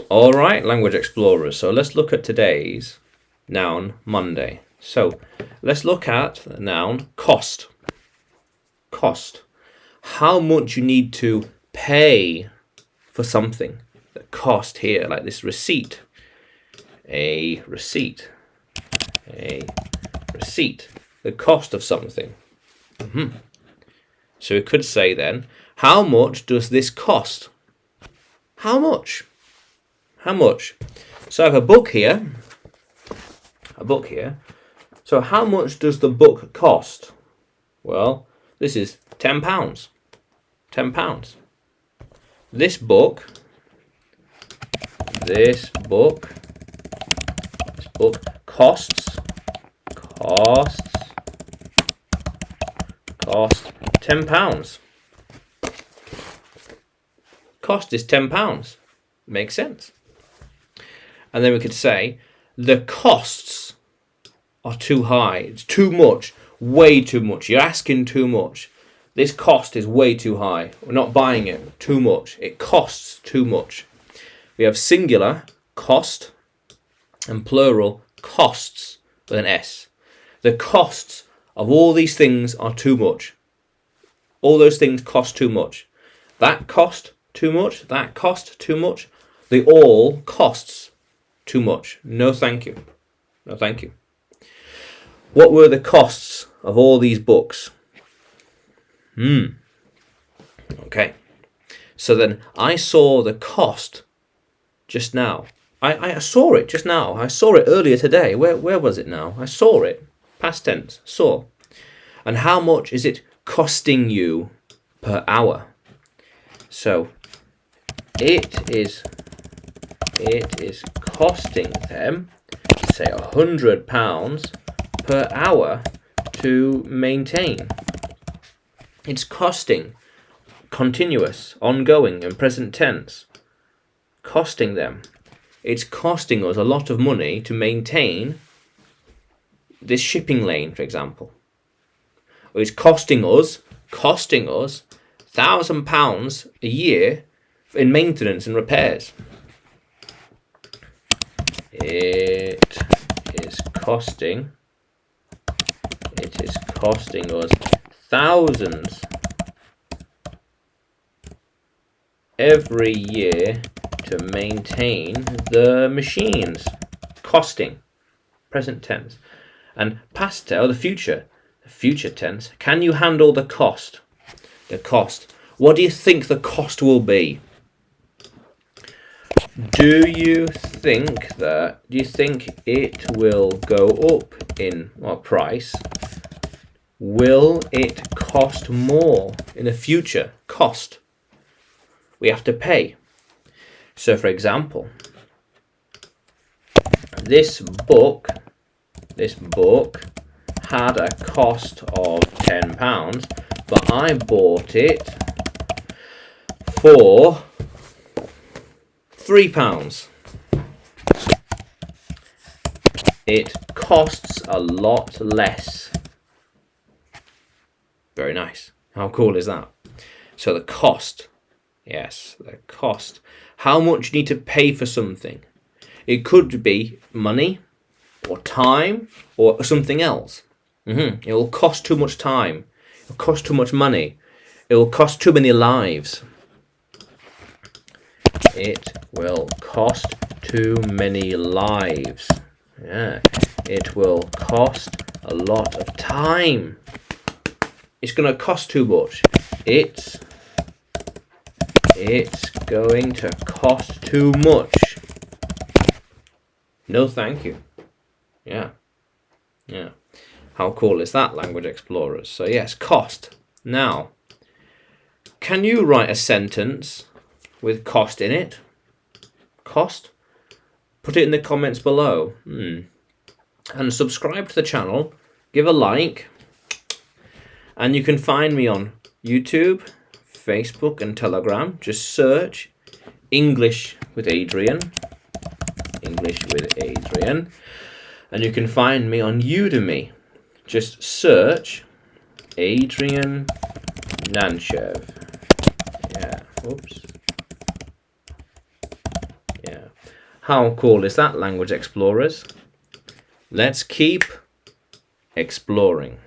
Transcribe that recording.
All right, language explorers. So let's look at today's noun Monday. So let's look at the noun cost. Cost. How much you need to pay for something. The cost here, like this receipt. A receipt. A receipt. The cost of something. So we could say then, how much does this cost? How much? How much? So I have a book here. A book here. So how much does the book cost? Well, this is £10. £10. This book costs £10. Cost is £10. Makes sense. And then we could say the costs are too high. It's too much. Way too much. You're asking too much. This cost is way too high. We're not buying it. Too much. It costs too much. We have singular, cost, and plural, costs, with an S. The costs of all these things are too much. All those things cost too much. That cost too much. That cost too much. They all costs too much. No thank you. No thank you. What were the costs of all these books? Okay. So then I saw the cost just now. I saw it just now. I saw it earlier today. Where was it now? I saw it. Past tense. Saw. And how much is it costing you per hour? So it is costing them, say, £100 per hour to maintain. It's costing, continuous, ongoing, and present tense. Costing them. It's costing us a lot of money to maintain this shipping lane, for example. Or it's costing us £1,000 a year in maintenance and repairs. It is costing us thousands every year to maintain the machines. Costing, present tense. And past tense, or the future tense. Can you handle the cost? The cost. What do you think the cost will be? Do you think it will go up in price? Will it cost more in the future? Cost. We have to pay. So for example, this book had a cost of £10, but I bought it for £3. It costs a lot less. Very nice. How cool is that? So the cost. Yes, the cost. How much you need to pay for something. It could be money or time or something else. It will cost too much time. It will cost too much money. It will cost too many lives. It will cost too many lives. Yeah. It will cost a lot of time. It's going to cost too much. It's going to cost too much. No thank you. Yeah. How cool is that, language explorers? So yes, cost. Now, can you write a sentence with cost in it? Cost? Put it in the comments below. And subscribe to the channel. Give a like. And you can find me on YouTube, Facebook and Telegram. Just search English with Adrian. English with Adrian. And you can find me on Udemy. Just search Adrian Nanchev. Yeah, oops. Yeah. How cool is that, language explorers? Let's keep exploring.